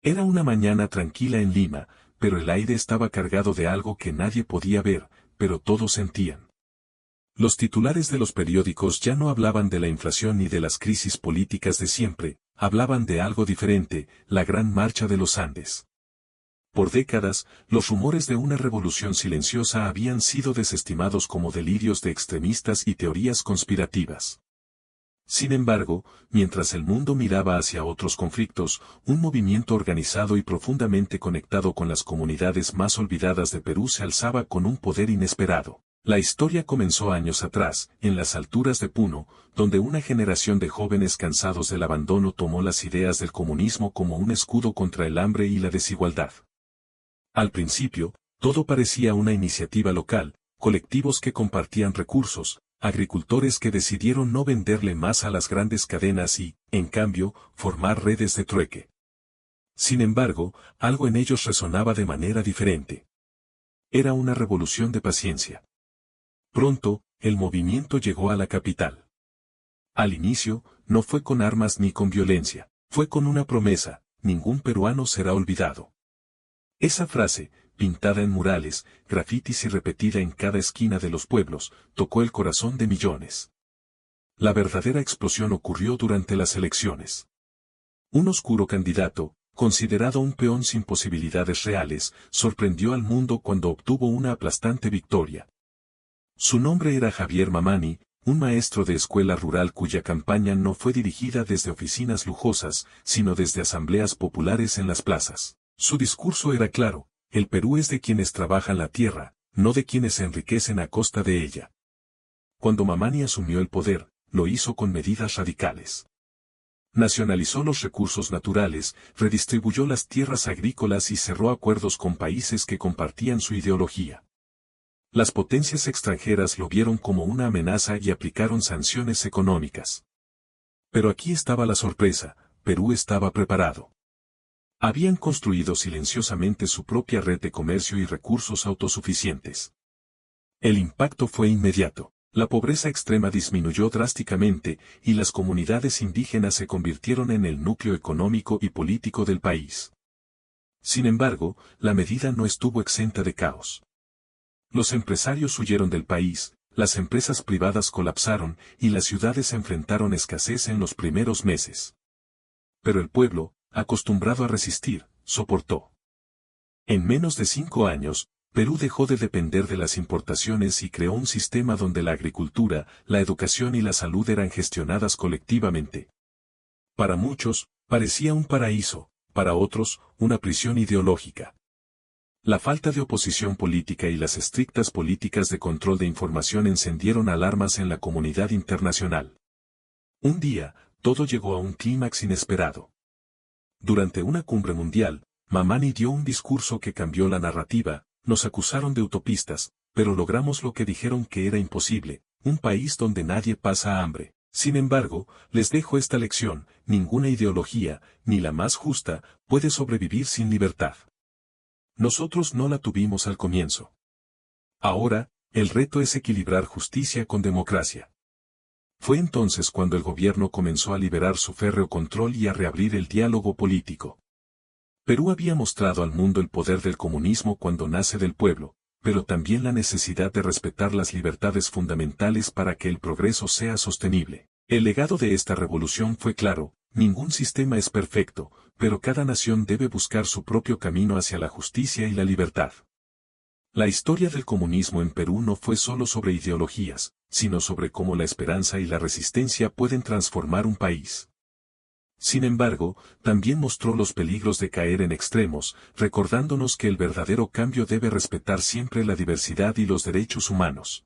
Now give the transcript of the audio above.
Era una mañana tranquila en Lima, pero el aire estaba cargado de algo que nadie podía ver, pero todos sentían. Los titulares de los periódicos ya no hablaban de la inflación ni de las crisis políticas de siempre, hablaban de algo diferente, la Gran Marcha de los Andes. Por décadas, los rumores de una revolución silenciosa habían sido desestimados como delirios de extremistas y teorías conspirativas. Sin embargo, mientras el mundo miraba hacia otros conflictos, un movimiento organizado y profundamente conectado con las comunidades más olvidadas de Perú se alzaba con un poder inesperado. La historia comenzó años atrás, en las alturas de Puno, donde una generación de jóvenes cansados del abandono tomó las ideas del comunismo como un escudo contra el hambre y la desigualdad. Al principio, todo parecía una iniciativa local, colectivos que compartían recursos, agricultores que decidieron no venderle más a las grandes cadenas y, en cambio, formar redes de trueque. Sin embargo, algo en ellos resonaba de manera diferente. Era una revolución de paciencia. Pronto, el movimiento llegó a la capital. Al inicio, no fue con armas ni con violencia, fue con una promesa: ningún peruano será olvidado. Esa frase, pintada en murales, grafitis y repetida en cada esquina de los pueblos, tocó el corazón de millones. La verdadera explosión ocurrió durante las elecciones. Un oscuro candidato, considerado un peón sin posibilidades reales, sorprendió al mundo cuando obtuvo una aplastante victoria. Su nombre era Javier Mamani, un maestro de escuela rural cuya campaña no fue dirigida desde oficinas lujosas, sino desde asambleas populares en las plazas. Su discurso era claro: el Perú es de quienes trabajan la tierra, no de quienes se enriquecen a costa de ella. Cuando Mamani asumió el poder, lo hizo con medidas radicales. Nacionalizó los recursos naturales, redistribuyó las tierras agrícolas y cerró acuerdos con países que compartían su ideología. Las potencias extranjeras lo vieron como una amenaza y aplicaron sanciones económicas. Pero aquí estaba la sorpresa: Perú estaba preparado. Habían construido silenciosamente su propia red de comercio y recursos autosuficientes. El impacto fue inmediato. La pobreza extrema disminuyó drásticamente, y las comunidades indígenas se convirtieron en el núcleo económico y político del país. Sin embargo, la medida no estuvo exenta de caos. Los empresarios huyeron del país, las empresas privadas colapsaron, y las ciudades enfrentaron escasez en los primeros meses. Pero el pueblo, acostumbrado a resistir, soportó. En menos de 5 años, Perú dejó de depender de las importaciones y creó un sistema donde la agricultura, la educación y la salud eran gestionadas colectivamente. Para muchos, parecía un paraíso, para otros, una prisión ideológica. La falta de oposición política y las estrictas políticas de control de información encendieron alarmas en la comunidad internacional. Un día, todo llegó a un clímax inesperado. Durante una cumbre mundial, Mamani dio un discurso que cambió la narrativa. Nos acusaron de utopistas, pero logramos lo que dijeron que era imposible: un país donde nadie pasa hambre. Sin embargo, les dejo esta lección: ninguna ideología, ni la más justa, puede sobrevivir sin libertad. Nosotros no la tuvimos al comienzo. Ahora, el reto es equilibrar justicia con democracia. Fue entonces cuando el gobierno comenzó a liberar su férreo control y a reabrir el diálogo político. Perú había mostrado al mundo el poder del comunismo cuando nace del pueblo, pero también la necesidad de respetar las libertades fundamentales para que el progreso sea sostenible. El legado de esta revolución fue claro: ningún sistema es perfecto, pero cada nación debe buscar su propio camino hacia la justicia y la libertad. La historia del comunismo en Perú no fue solo sobre ideologías, sino sobre cómo la esperanza y la resistencia pueden transformar un país. Sin embargo, también mostró los peligros de caer en extremos, recordándonos que el verdadero cambio debe respetar siempre la diversidad y los derechos humanos.